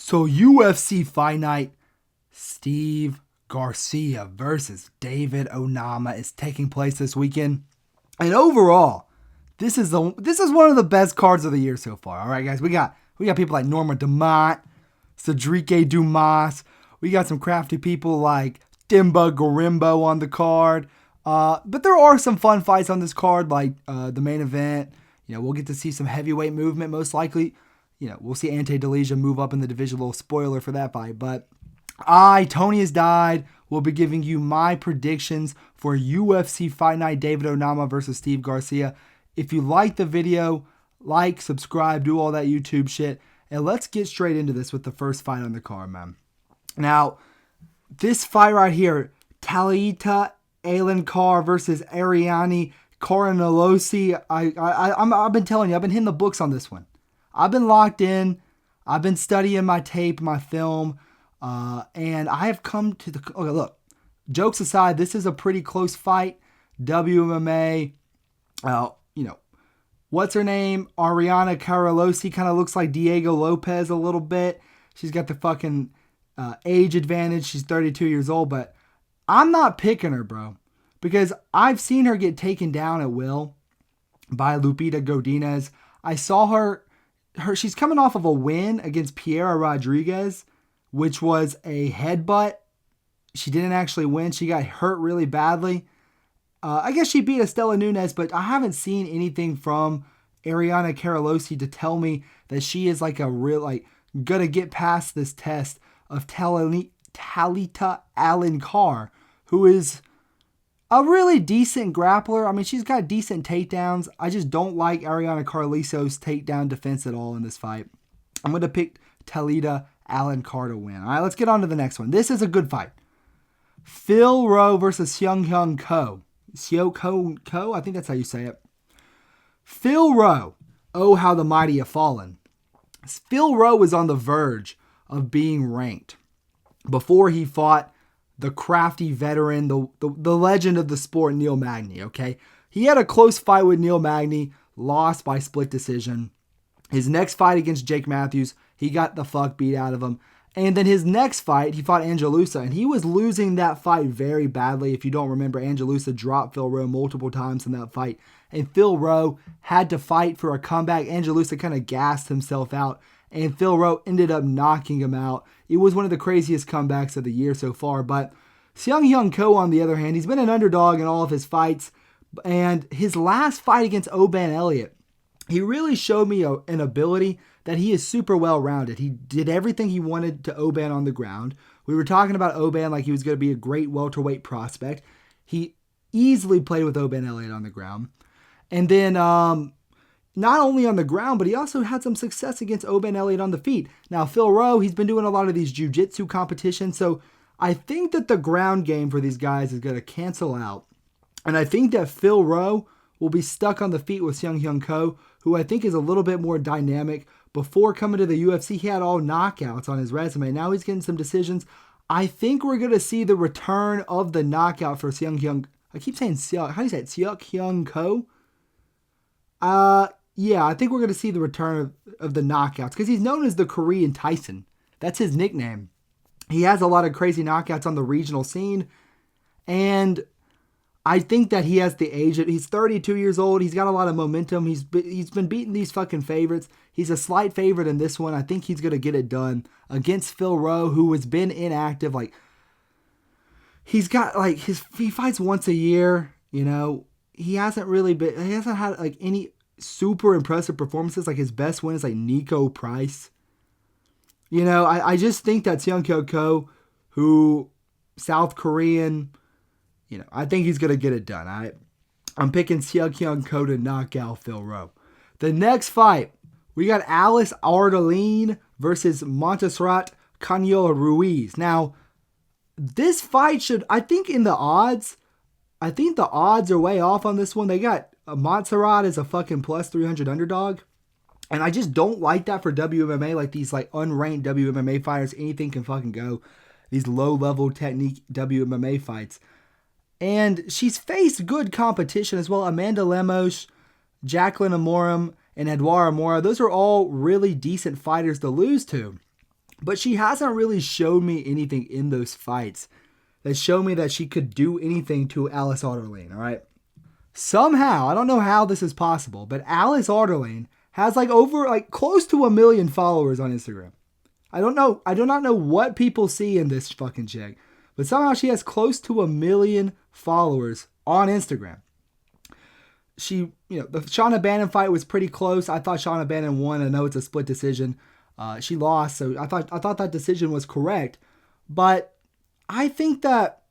So UFC Fight Night, Steve Garcia versus David Onama is taking place this weekend. And overall, this is one of the best cards of the year so far. All right, guys, we got people like Norma Dumont, Cedric Dumas. We got some crafty people like Dimba Gorimbo on the card. But there are some fun fights on this card, like the main event. We'll get to see some heavyweight movement, most likely. We'll see Delija move up in the division. A little spoiler for that fight. But Tony has died. Will be giving you my predictions for UFC Fight Night, David Onama versus Steve Garcia. If you like the video, like, subscribe, do all that YouTube shit. And let's get straight into this with the first fight on the card, man. Now, this fight right here, Talita Alencar versus Ariane Carnelossi. I've been telling you, I've been hitting the books on this one. I've been locked in. I've been studying my tape, my film, and I have come to the... Okay, look, jokes aside, this is a pretty close fight. WMMA, what's her name? Ariane Carnelossi kind of looks like Diego Lopez a little bit. She's got the fucking age advantage. She's 32 years old, but I'm not picking her, bro, because I've seen her get taken down at will by Lupita Godinez. I saw her she's coming off of a win against Piera Rodriguez, which was a headbutt. She didn't actually win. She got hurt really badly. I guess she beat Estela Nunes, but I haven't seen anything from Ariane Carnelossi to tell me that she is like a real, gonna get past this test of Talita Alencar, who is a really decent grappler. I mean, she's got decent takedowns. I just don't like Ariane Carnelossio's takedown defense at all in this fight. I'm going to pick Talita Alencar to win. All right, let's get on to the next one. This is a good fight. Phil Rowe versus Hyung Ko. Ko? I think that's how you say it. Phil Rowe. Oh, how the mighty have fallen. Phil Rowe is on the verge of being ranked before he fought the crafty veteran, the legend of the sport, Neil Magny, okay? He had a close fight with Neil Magny, lost by split decision. His next fight against Jake Matthews, he got the fuck beat out of him. And then his next fight, he fought Angelusa, and he was losing that fight very badly. If you don't remember, Angelusa dropped Phil Rowe multiple times in that fight, and Phil Rowe had to fight for a comeback. Angelusa kind of gassed himself out, and Phil Rowe ended up knocking him out. It was one of the craziest comebacks of the year so far. But Hyung Ko, on the other hand, he's been an underdog in all of his fights. And his last fight against Oban Elliott, he really showed me an ability that he is super well-rounded. He did everything he wanted to Oban on the ground. We were talking about Oban like he was going to be a great welterweight prospect. He easily played with Oban Elliott on the ground. And then... not only on the ground, but he also had some success against Oban Elliott on the feet. Now, Phil Rowe, he's been doing a lot of these jiu-jitsu competitions, so I think that the ground game for these guys is going to cancel out. And I think that Phil Rowe will be stuck on the feet with Hyung Ko, who I think is a little bit more dynamic. Before coming to the UFC, he had all knockouts on his resume. Now he's getting some decisions. I think we're going to see the return of the knockout for I keep saying Seok. How do you say it? Hyung Ko? Yeah, I think we're going to see the return of the knockouts because he's known as the Korean Tyson. That's his nickname. He has a lot of crazy knockouts on the regional scene, and I think that he has the age. He's 32 years old. He's got a lot of momentum. He's been beating these fucking favorites. He's a slight favorite in this one. I think he's going to get it done against Phil Rowe, who has been inactive. He's got he fights once a year. He hasn't had any super impressive performances. His best win is Nico Price. I just think that Hyung Ko, who South Korean, I think he's gonna get it done. I'm picking Hyung Ko to knock out Phil Rowe. The next fight, we got Alice Ardeleanu versus Montserrat Canelo Ruiz. Now, this fight I think the odds are way off on this one. They got Montserrat is a fucking plus 300 underdog. And I just don't like that for WMMA. These unranked WMMA fighters, anything can fucking go. These low-level technique WMMA fights. And she's faced good competition as well. Amanda Lemos, Jacqueline Amorim, and Edouard Amora. Those are all really decent fighters to lose to. But she hasn't really showed me anything in those fights that showed me that she could do anything to Alice Ardeleanu, all right? Somehow, I don't know how this is possible, but Alice Ardeleanu has close to 1 million followers on Instagram. I do not know what people see in this fucking chick, but somehow she has close to 1 million followers on Instagram. The Shauna Bannon fight was pretty close. I thought Shauna Bannon won. I know it's a split decision. She lost, so I thought that decision was correct. But I think that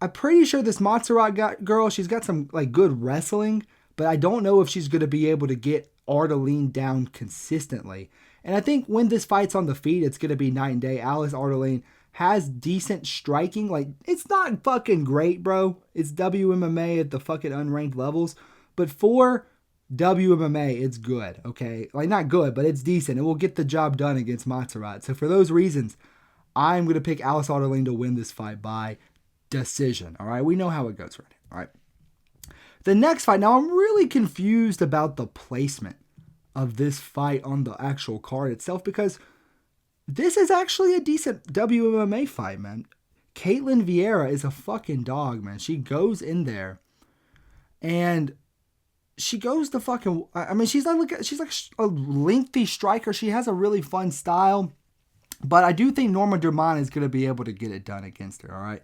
I'm pretty sure this Montserrat girl, she's got some good wrestling, but I don't know if she's going to be able to get Ardeleanu down consistently. And I think when this fight's on the feet, it's going to be night and day. Alice Ardeleanu has decent striking. It's not fucking great, bro. It's WMMA at the fucking unranked levels. But for WMMA, it's good, okay? Not good, but it's decent. It will get the job done against Montserrat. So for those reasons, I'm going to pick Alice Ardeleanu to win this fight by decision, all right? We know how it goes right now, all right? The next fight, now I'm really confused about the placement of this fight on the actual card itself because this is actually a decent WMMA fight, man. Caitlin Vieira is a fucking dog, man. She goes in there and she goes to fucking, she's like a lengthy striker. She has a really fun style, but I do think Norma Dumont is going to be able to get it done against her, all right?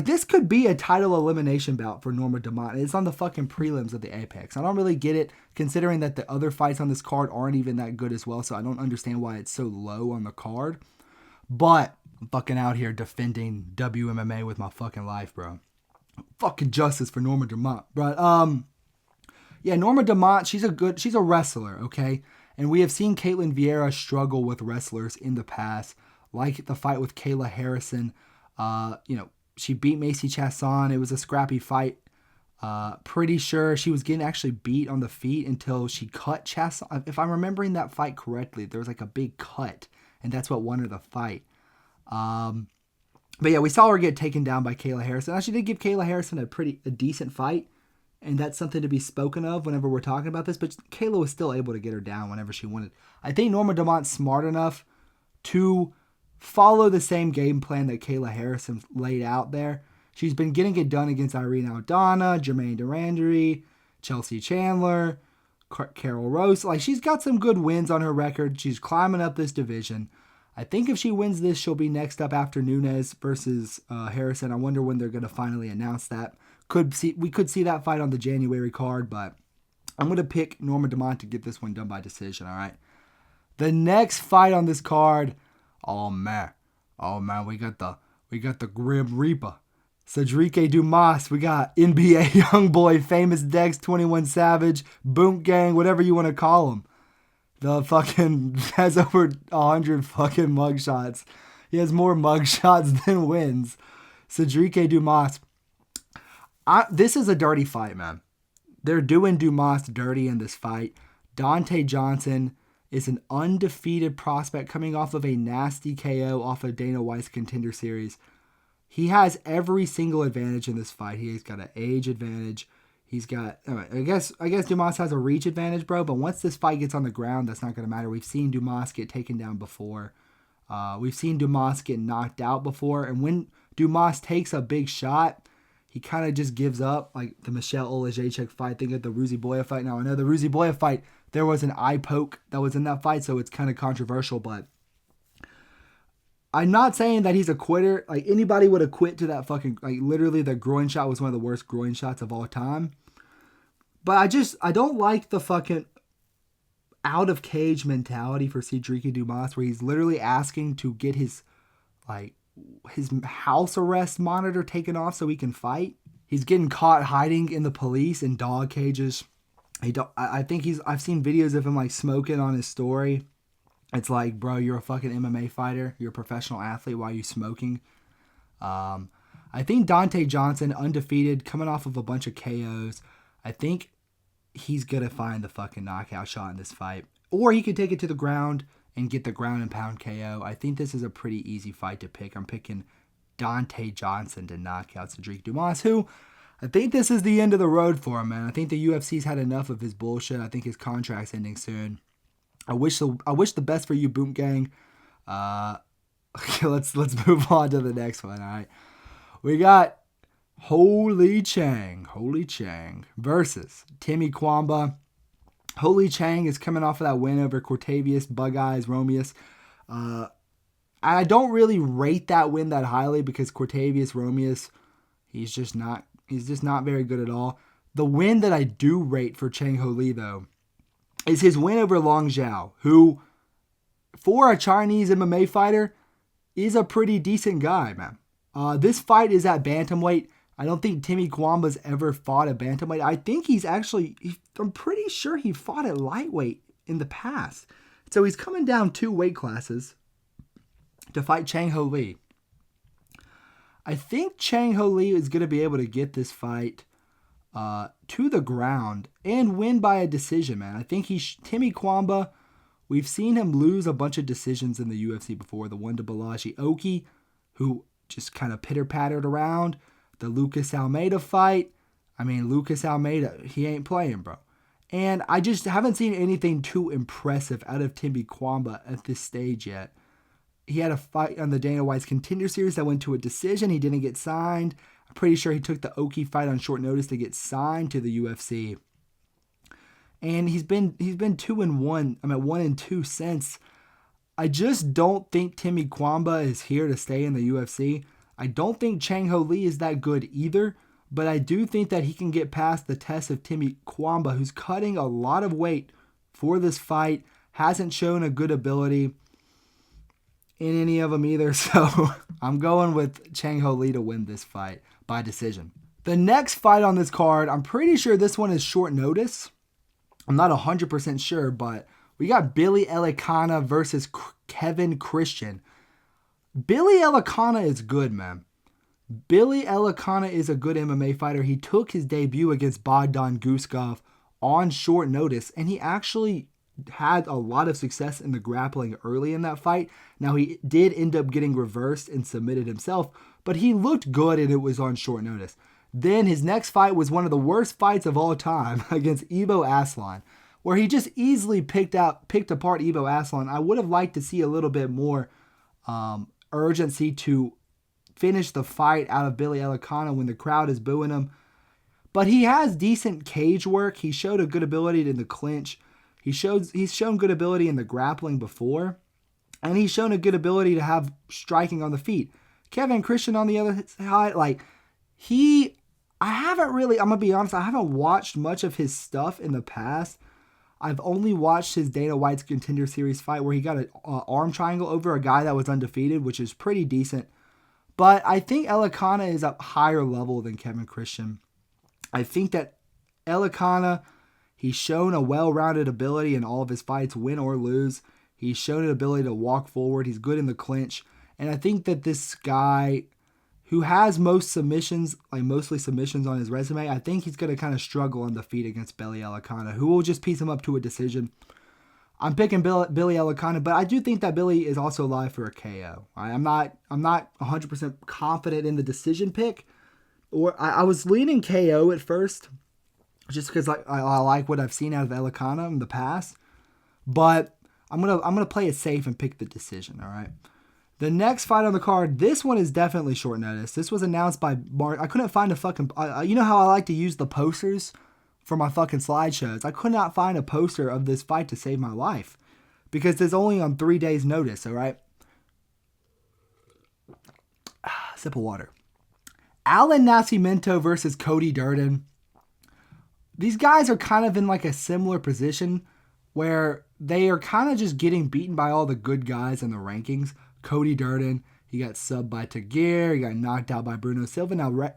This could be a title elimination bout for Norma Dumont. It's on the fucking prelims of the Apex. I don't really get it, considering that the other fights on this card aren't even that good as well, so I don't understand why it's so low on the card. But I'm fucking out here defending WMMA with my fucking life, bro. Fucking justice for Norma Dumont. But, Norma Dumont, she's a wrestler, okay? And we have seen Caitlin Vieira struggle with wrestlers in the past, like the fight with Kayla Harrison. She beat Macy Chasson. It was a scrappy fight. Pretty sure she was getting actually beat on the feet until she cut Chasson. If I'm remembering that fight correctly, there was a big cut, and that's what won her the fight. But yeah, we saw her get taken down by Kayla Harrison. Now, she did give Kayla Harrison a decent fight, and that's something to be spoken of whenever we're talking about this, but Kayla was still able to get her down whenever she wanted. I think Norma Dumont's smart enough to follow the same game plan that Kayla Harrison laid out there. She's been getting it done against Irene Aldana, Jermaine Durandary, Chelsea Chandler, Carol Rose. She's got some good wins on her record. She's climbing up this division. I think if she wins this, she'll be next up after Nunes versus Harrison. I wonder when they're going to finally announce that. We could see that fight on the January card, but I'm going to pick Norma Dumont to get this one done by decision, all right? The next fight on this card, oh man, we got the Grim Reaper, Cedric Dumas. We got NBA Youngboy, Famous Dex, 21 Savage, Boom Gang, whatever you want to call him. The fucking has over 100 fucking mugshots. He has more mugshots than wins. Cedric Dumas. This is a dirty fight, man. They're doing Dumas dirty in this fight. Dante Johnson is an undefeated prospect coming off of a nasty KO off of Dana White's Contender Series. He has every single advantage in this fight. He's got an age advantage. He's got, I guess Dumas has a reach advantage, bro, but once this fight gets on the ground, that's not going to matter. We've seen Dumas get taken down before. We've seen Dumas get knocked out before, and when Dumas takes a big shot, he kind of just gives up, like the Michelle Olajaychuk fight. Think of the Ruiz Boya fight. Now, I know the Ruiz Boya fight, there was an eye poke that was in that fight, so it's kind of controversial, but I'm not saying that he's a quitter. Anybody would have quit to that fucking, literally the groin shot was one of the worst groin shots of all time. But I don't like the fucking out of cage mentality for Cedric Dumas, where he's literally asking to get his house arrest monitor taken off so he can fight. He's getting caught hiding in the police in dog cages. I've seen videos of him smoking on his story. It's like, bro, you're a fucking MMA fighter. You're a professional athlete. Why are you smoking? I think Dante Johnson, undefeated, coming off of a bunch of KOs. I think he's going to find the fucking knockout shot in this fight. Or he could take it to the ground and get the ground and pound KO. I think this is a pretty easy fight to pick. I'm picking Dante Johnson to knock out Cedric Dumas, who I think this is the end of the road for him, man. I think the UFC's had enough of his bullshit. I think his contract's ending soon. I wish the best for you, Boom Gang. Okay, let's move on to the next one. All right, we got Holy Chang versus Timmy Cuamba. Holy Chang is coming off of that win over Cortavius, Bug Eyes, Romeus. I don't really rate that win that highly because Cortavius, Romeus, he's just not very good at all. The win that I do rate for Chang Ho-Li, though, is his win over Long Zhao, who, for a Chinese MMA fighter, is a pretty decent guy, man. This fight is at bantamweight. I don't think Timmy Cuamba's ever fought at bantamweight. I think I'm pretty sure he fought at lightweight in the past. So he's coming down 2 weight classes to fight Chang Ho-Li. I think Chang Ho-Li is going to be able to get this fight to the ground and win by a decision, man. I think Timmy Cuamba, we've seen him lose a bunch of decisions in the UFC before. The one to Balaji Oki, who just kind of pitter-pattered around. The Lucas Almeida fight. I mean, Lucas Almeida, he ain't playing, bro. And I just haven't seen anything too impressive out of Timmy Cuamba at this stage yet. He had a fight on the Dana White's Contender Series that went to a decision. He didn't get signed. I'm pretty sure he took the Oki fight on short notice to get signed to the UFC. And he's been 2-1. I'm at 1-2 since. I just don't think Timmy Cuamba is here to stay in the UFC. I don't think Chang Ho-Li is that good either, but I do think that he can get past the test of Timmy Cuamba, who's cutting a lot of weight for this fight, hasn't shown a good ability in any of them either, so I'm going with Chang Ho-Li to win this fight by decision. The next fight on this card, I'm pretty sure this one is short notice. I'm not 100% sure, but we got Billy Elkana versus Kevin Christian. Billy Elkana is good, man. Billy Elkana is a good MMA fighter. He took his debut against Bogdan Guskov on short notice, and he actually had a lot of success in the grappling early in that fight. Now, he did end up getting reversed and submitted himself, but he looked good and it was on short notice. Then his next fight was one of the worst fights of all time against Ivo Aslan, where he just easily picked apart Ivo Aslan. I would have liked to see a little bit more urgency to finish the fight out of Billy Elkana when the crowd is booing him. But he has decent cage work. He showed a good ability in the clinch. He's shown good ability in the grappling before. And he's shown a good ability to have striking on the feet. Kevin Christian on the other side, I'm going to be honest, I haven't watched much of his stuff in the past. I've only watched his Dana White's Contender Series fight where he got an arm triangle over a guy that was undefeated, which is pretty decent. But I think Elkana is a higher level than Kevin Christian. I think that Elkana, he's shown a well-rounded ability in all of his fights, win or lose. He's shown an ability to walk forward. He's good in the clinch. And I think that this guy who has mostly submissions on his resume, I think he's going to kind of struggle on the feet against Billy Elkana, who will just piece him up to a decision. I'm picking Billy Elkana, but I do think that Billy is also alive for a KO. I'm not 100% confident in the decision pick. I was leaning KO at first, just because I like what I've seen out of Elkana in the past. But I'm gonna play it safe and pick the decision. All right. The next fight on the card, this one is definitely short notice. This was announced by Mark. I couldn't find a fucking. You know how I like to use the posters for my fucking slideshows. I could not find a poster of this fight to save my life because it's only on 3 days' notice. All right. Sip of water. Alan Nascimento versus Cody Durden. These guys are kind of in like a similar position where they are kind of just getting beaten by all the good guys in the rankings. Cody Durden, he got subbed by Tagir, he got knocked out by Bruno Silva. Now,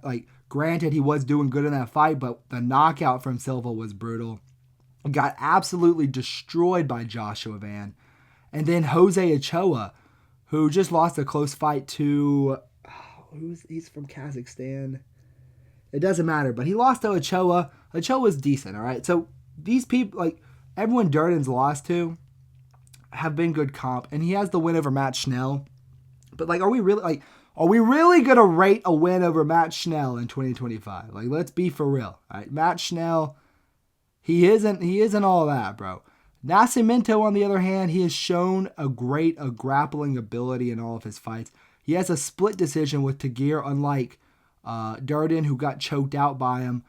granted, he was doing good in that fight, but the knockout from Silva was brutal. He got absolutely destroyed by Joshua Van. And then Jose Ochoa, who just lost a close fight to... he's from Kazakhstan. It doesn't matter, but he lost to Ochoa. Ochoa's decent, all right? So these people, everyone Durden's lost to have been good comp, and he has the win over Matt Schnell. But are we really gonna rate a win over Matt Schnell in 2025? Let's be for real. All right, Matt Schnell, he isn't all that, bro. Nascimento, on the other hand, he has shown a grappling ability in all of his fights. He has a split decision with Tagir, unlike Durden, who got choked out by him.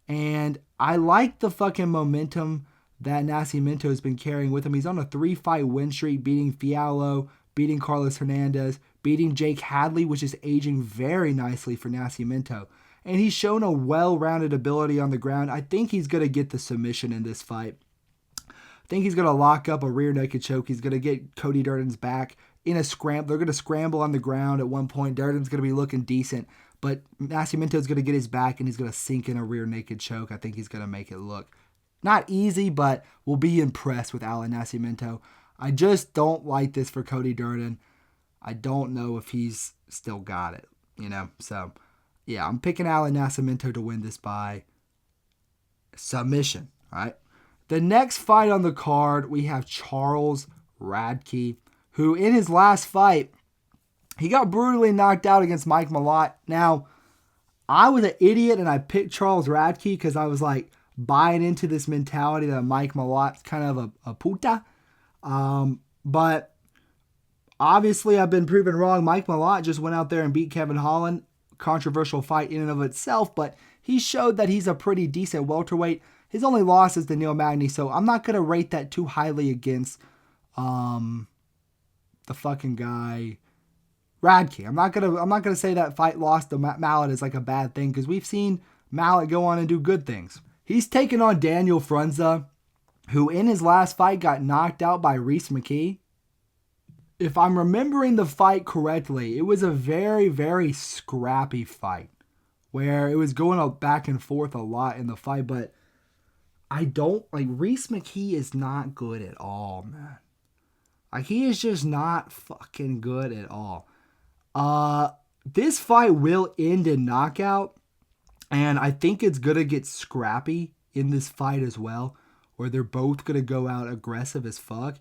And I like the fucking momentum that Nascimento has been carrying with him. He's on a 3-fight win streak, beating Fiallo, beating Carlos Hernandez, beating Jake Hadley, which is aging very nicely for Nascimento. And he's shown a well-rounded ability on the ground. I think he's going to get the submission in this fight. I think he's going to lock up a rear naked choke. He's going to get Cody Durden's back in a scramble. They're going to scramble on the ground at one point. Durden's going to be looking decent, but Nascimento's going to get his back and he's going to sink in a rear naked choke. I think he's going to make it look not easy, but we'll be impressed with Alan Nascimento. I just don't like this for Cody Durden. I don't know if he's still got it, So, yeah, I'm picking Alan Nascimento to win this by submission, all right? The next fight on the card, we have Charles Radtke, who in his last fight, he got brutally knocked out against Mike Malott. Now, I was an idiot and I picked Charles Radtke because I was like buying into this mentality that Mike Malott's kind of a puta. But obviously I've been proven wrong. Mike Malott just went out there and beat Kevin Holland. Controversial fight in and of itself, but he showed that he's a pretty decent welterweight. His only loss is to Neil Magny, so I'm not going to rate that too highly against the fucking guy Radtke. I'm not gonna say that fight loss to Mallet is like a bad thing, because we've seen Mallet go on and do good things. He's taken on Daniel Frunza, who in his last fight got knocked out by Rhys McKee. If I'm remembering the fight correctly, it was a very, very scrappy fight where it was going back and forth a lot in the fight, but Rhys McKee is not good at all, man. Like, he is just not fucking good at all. This fight will end in knockout, and I think it's going to get scrappy in this fight as well, where they're both going to go out aggressive as fuck.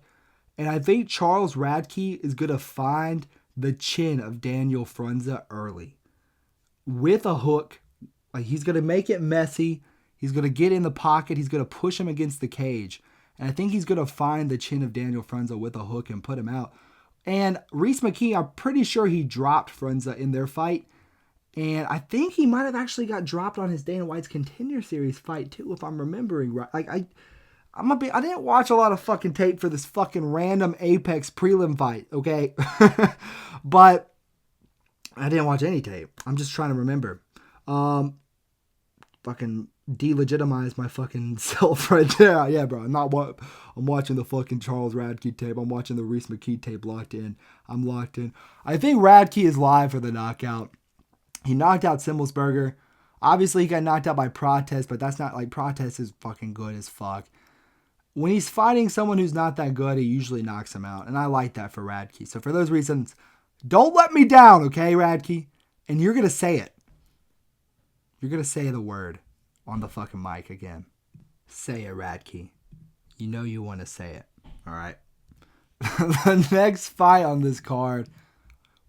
And I think Charles Radtke is going to find the chin of Daniel Frunza early with a hook. Like, he's going to make it messy. He's going to get in the pocket. He's going to push him against the cage. And I think he's going to find the chin of Daniel Frunza with a hook and put him out. And Rhys McKee, I'm pretty sure he dropped Frunza in their fight. And I think he might have actually got dropped on his Dana White's Contender Series fight too, if I'm remembering right. Like, I didn't watch a lot of fucking tape for this fucking random Apex prelim fight, okay? But I didn't watch any tape. I'm just trying to remember. Fucking delegitimize my fucking self right there. Yeah, bro. I'm watching the fucking Charles Radtke tape. I'm watching the Rhys McKee tape locked in. I'm locked in. I think Radtke is live for the knockout. He knocked out Simmelsberger. Obviously, he got knocked out by Protest, but that's not like Protest is fucking good as fuck. When he's fighting someone who's not that good, he usually knocks him out. And I like that for Radtke. So for those reasons, don't let me down, okay, Radtke? And you're going to say it. You're going to say the word on the fucking mic again. Say it, Radtke. You know you want to say it. All right. The next fight on this card,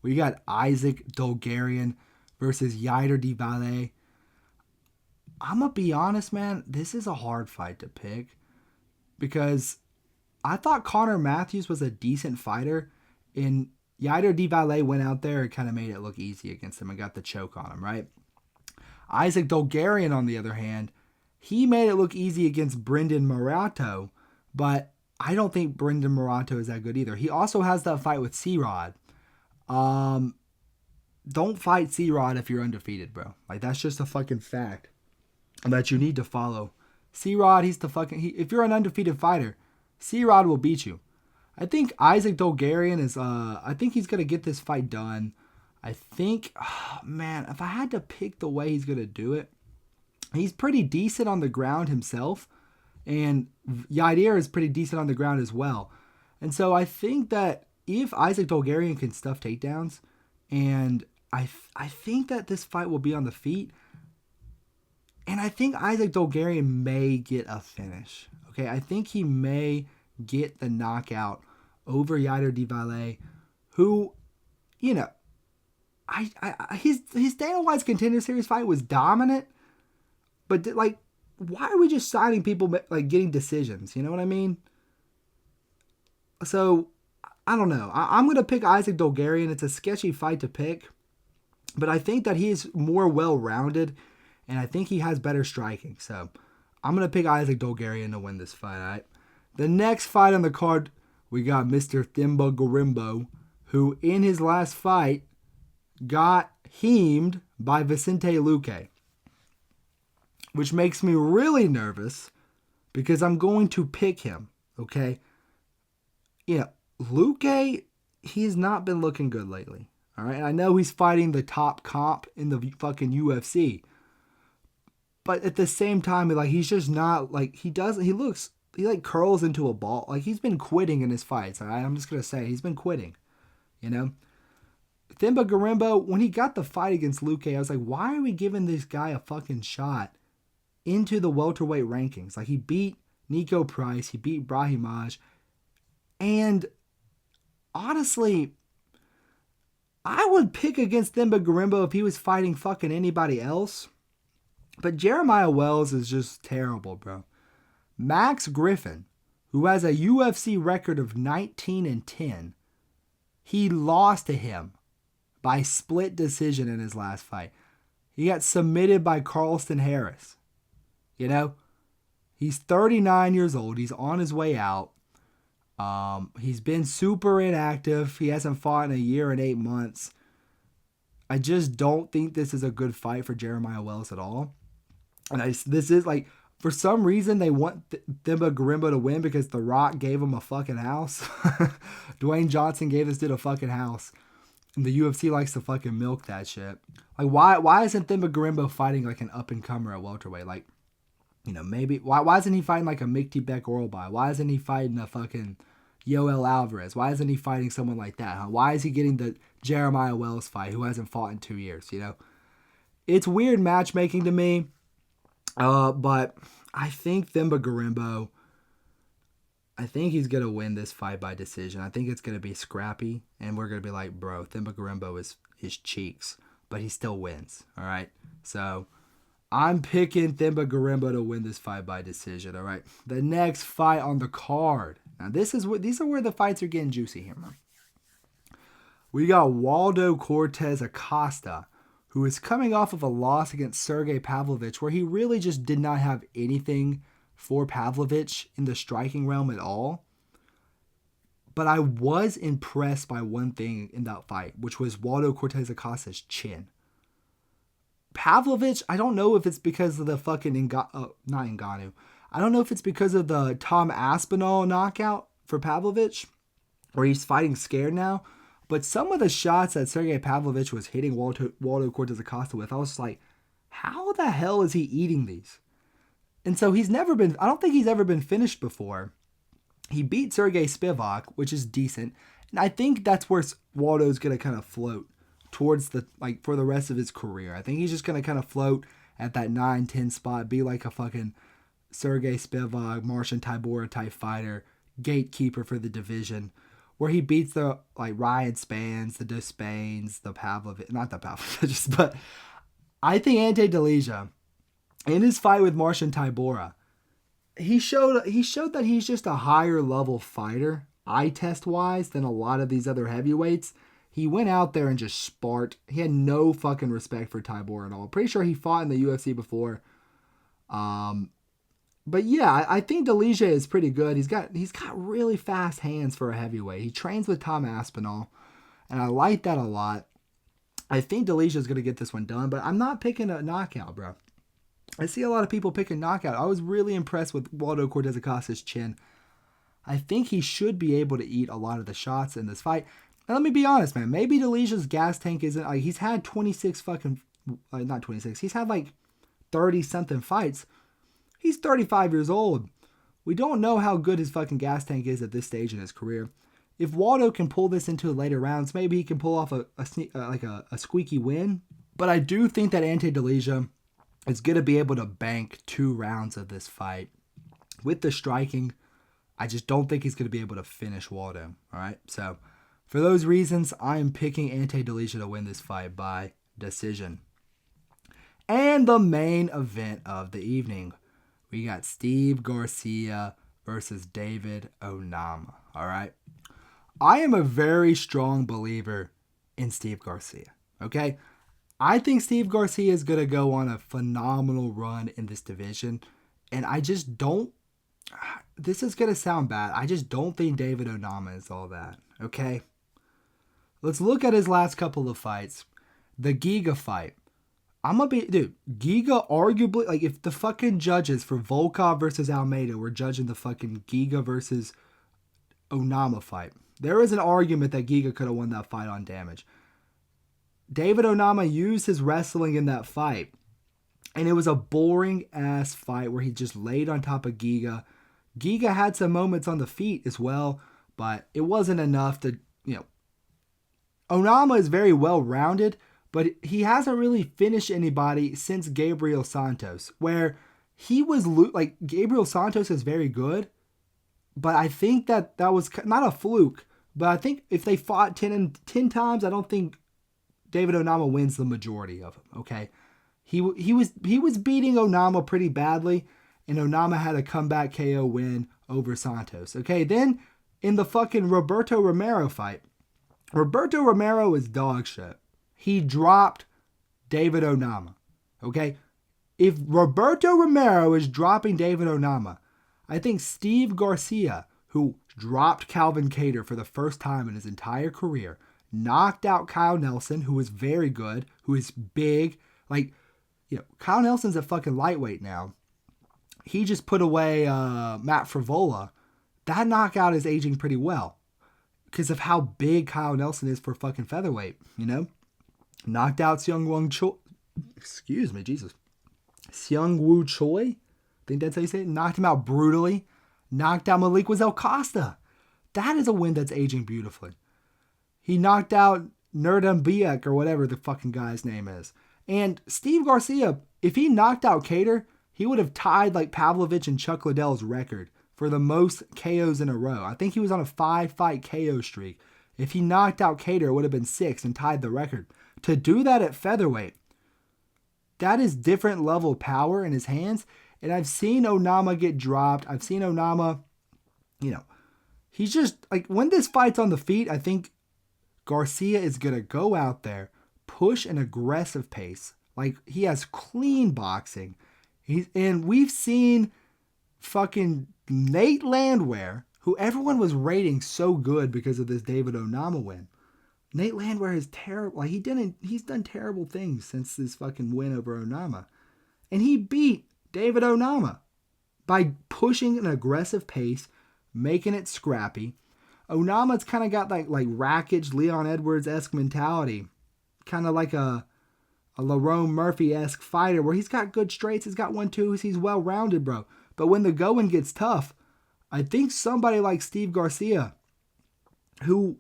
we got Isaac Dulgarian versus Yair de Valle. I'm going to be honest, man. This is a hard fight to pick, because I thought Connor Matthews was a decent fighter, and Yair de Valle went out there and kind of made it look easy against him and got the choke on him, right? Isaac Dulgarian, on the other hand, he made it look easy against Brendan Morato, but I don't think Brendan Morato is that good either. He also has that fight with C-Rod. Don't fight C-Rod if you're undefeated, bro. Like, that's just a fucking fact that you need to follow. C-Rod, if you're an undefeated fighter, C-Rod will beat you. I think Isaac Dulgarian is, I think he's going to get this fight done. I think, man, if I had to pick the way he's going to do it, he's pretty decent on the ground himself, and Yair is pretty decent on the ground as well. And so I think that if Isaac Dulgarian can stuff takedowns, and I think that this fight will be on the feet, and I think Isaac Dulgarian may get a finish. Okay, I think he may get the knockout over Yair de Valle, who, you know, his Dana White's Contender Series fight was dominant, but like, why are we just signing people like getting decisions? You know what I mean? So, I don't know. I'm going to pick Isaac Dulgarian. It's a sketchy fight to pick, but I think that he's more well-rounded, and I think he has better striking. So, I'm going to pick Isaac Dulgarian to win this fight, all right? The next fight on the card, we got Mr. Thimba Gorimbo, who in his last fight got heamed by Vicente Luque, which makes me really nervous because I'm going to pick him, okay? Yeah, Luque, he's not been looking good lately, all right? I know he's fighting the top comp in the fucking UFC, but at the same time, like, he's just not, like, he like curls into a ball. Like, he's been quitting in his fights, all right? I'm just going to say, he's been quitting, you know? Thimba Gorimbo, when he got the fight against Luque, I was like, why are we giving this guy a fucking shot into the welterweight rankings? Like, he beat Nico Price, he beat Brahimaj, and honestly, I would pick against Thimba Gorimbo if he was fighting fucking anybody else, but Jeremiah Wells is just terrible, bro. Max Griffin, who has a UFC record of 19-10, he lost to him by split decision in his last fight. He got submitted by Carlston Harris. You know, he's 39 years old. He's on his way out. He's been super inactive. He hasn't fought in a year and 8 months. I just don't think this is a good fight for Jeremiah Wells at all. And this is like, for some reason, they want Thimba Gorimbo to win because The Rock gave him a fucking house. Dwayne Johnson gave this dude a fucking house. And the UFC likes to fucking milk that shit. Like, why isn't Thimba Gorimbo fighting like an up-and-comer at welterweight? Like, you know, maybe, why isn't he fighting like a Mikti Beck-Orlby? Why isn't he fighting a fucking Yoel Alvarez? Why isn't he fighting someone like that? Huh? Why is he getting the Jeremiah Wells fight who hasn't fought in 2 years, you know? It's weird matchmaking to me. But I think Thimba Gorimbo, I think he's going to win this fight by decision. I think it's going to be scrappy, and we're going to be like, bro, Thimba Gorimbo is his cheeks, but he still wins, all right? So I'm picking Thimba Gorimbo to win this fight by decision, all right? The next fight on the card. Now, these are where the fights are getting juicy here, man. We got Waldo Cortez Acosta, who is coming off of a loss against Sergey Pavlovich, where he really just did not have anything for Pavlovich in the striking realm at all. But I was impressed by one thing in that fight, which was Waldo Cortez Acosta's chin. Pavlovich, I don't know if it's because of the fucking not Ngannou. I don't know if it's because of the Tom Aspinall knockout for Pavlovich, where he's fighting scared now. But some of the shots that Sergey Pavlovich was hitting Waldo Cortez Acosta with, I was just like, how the hell is he eating these? And so I don't think he's ever been finished before. He beat Sergey Spivak, which is decent. And I think that's where Waldo's going to kind of float towards for the rest of his career. I think he's just going to kind of float at that 9-10 spot, be like a fucking Sergey Spivak, Marcin Tybura type fighter, gatekeeper for the division, where he beats the Ryan Spans, the Despains, the Pavlovich, not the Pavlovich, but I think Ante Delija, in his fight with Marcin Tybura, he showed that he's just a higher level fighter, eye test wise, than a lot of these other heavyweights. He went out there and just sparked. He had no fucking respect for Tybura at all. Pretty sure he fought in the UFC before. But yeah, I think Delija is pretty good. He's got really fast hands for a heavyweight. He trains with Tom Aspinall, and I like that a lot. I think Delija is going to get this one done, but I'm not picking a knockout, bro. I see a lot of people picking knockout. I was really impressed with Waldo Cortez Acosta's chin. I think he should be able to eat a lot of the shots in this fight. And let me be honest, man. Maybe Delija's gas tank isn't he's had 26 fucking not 26. He's had 30 something fights. He's 35 years old. We don't know how good his fucking gas tank is at this stage in his career. If Waldo can pull this into later rounds, maybe he can pull off a squeaky win. But I do think that Ante Delija is going to be able to bank 2 rounds of this fight. With the striking, I just don't think he's going to be able to finish Waldo. All right, so for those reasons, I am picking Ante Delija to win this fight by decision. And the main event of the evening, we got Steve Garcia versus David Onama. all right? I am a very strong believer in Steve Garcia, okay? I think Steve Garcia is going to go on a phenomenal run in this division, and I just don't, this is going to sound bad, I just don't think David Onama is all that, okay? Let's look at his last couple of fights. The Giga fight. Giga arguably, like if the fucking judges for Volkov versus Almeida were judging the fucking Giga versus Onama fight, there is an argument that Giga could have won that fight on damage. David Onama used his wrestling in that fight, and it was a boring ass fight where he just laid on top of Giga. Giga had some moments on the feet as well, but it wasn't enough to, Onama is very well rounded, but he hasn't really finished anybody since Gabriel Santos, where he was like Gabriel Santos is very good, but I think that was not a fluke. But I think if they fought 10 times, I don't think David Onama wins the majority of them. Okay, he was beating Onama pretty badly, and Onama had a comeback KO win over Santos. Okay, then in the fucking Roberto Romero fight, Roberto Romero is dog shit. He dropped David Onama. Okay? If Roberto Romero is dropping David Onama, I think Steve Garcia, who dropped Calvin Kattar for the first time in his entire career, knocked out Kyle Nelson, who is very good, who is big. Like, Kyle Nelson's a fucking lightweight now. He just put away Matt Frivola. That knockout is aging pretty well because of how big Kyle Nelson is for fucking featherweight, Knocked out Seung Woo Choi. I think that's how you say it. Knocked him out brutally. Knocked out Malik Acosta. That is a win that's aging beautifully. He knocked out Nurdan or whatever the fucking guy's name is. And Steve Garcia, if he knocked out Kattar, he would have tied like Pavlovich and Chuck Liddell's record for the most KOs in a row. I think he was on a 5-fight KO streak. If he knocked out Kattar, it would have been 6 and tied the record. To do that at featherweight, that is different level of power in his hands. And I've seen Onama get dropped. I've seen Onama, he's just, like, when this fight's on the feet, I think Garcia is going to go out there, push an aggressive pace. Like, he has clean boxing. And we've seen fucking Nate Landwehr, who everyone was rating so good because of this David Onama win. Nate Landwehr is terrible. Like, he's done terrible things since this fucking win over Onama. And he beat David Onama by pushing an aggressive pace, making it scrappy. Onama's kind of got like Rakic, Leon Edwards-esque mentality. Kind of like a Lerone Murphy-esque fighter where he's got good straights, he's got 1-2s, he's well-rounded, bro. But when the going gets tough, I think somebody like Steve Garcia, who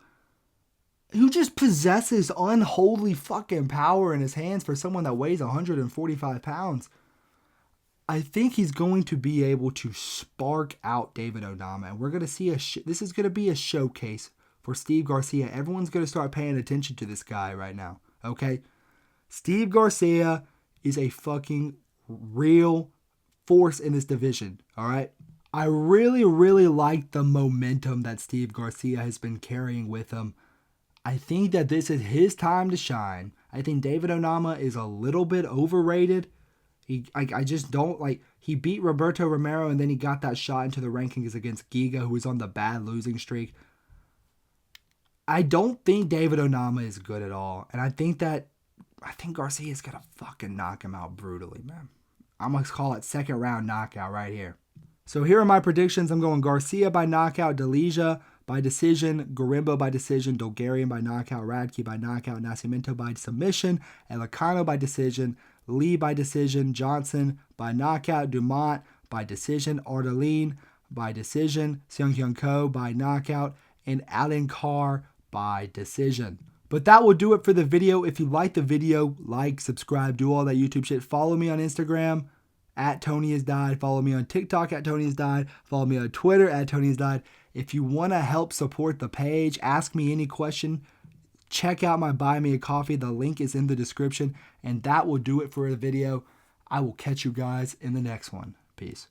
just possesses unholy fucking power in his hands for someone that weighs 145 pounds, I think he's going to be able to spark out David Onama. And we're going to see this is going to be a showcase for Steve Garcia. Everyone's going to start paying attention to this guy right now, okay? Steve Garcia is a fucking real force in this division, all right? I really, really like the momentum that Steve Garcia has been carrying with him. I think that this is his time to shine. I think David Onama is a little bit overrated. I just don't like. He beat Roberto Romero and then he got that shot into the rankings against Giga, who was on the bad losing streak. I don't think David Onama is good at all, and I think Garcia is gonna fucking knock him out brutally, man. I'm gonna call it second round knockout right here. So here are my predictions. I'm going Garcia by knockout, Delija by decision, Gorimbo by decision, Dulgarian by knockout, Radtke by knockout, Nascimento by submission, Elkana by decision, Lee by decision, Johnson by knockout, Dumont by decision, Ardeleanu by decision, Seung Ko by knockout, and Alencar by decision. But that will do it for the video. If you like the video, like, subscribe, do all that YouTube shit. Follow me on Instagram at Tony Has Died. Follow me on TikTok at Tony Has Died. Follow me on Twitter at Tony Has Died. If you want to help support the page, ask me any question, check out my Buy Me a Coffee. The link is in the description. And that will do it for the video. I will catch you guys in the next one. Peace.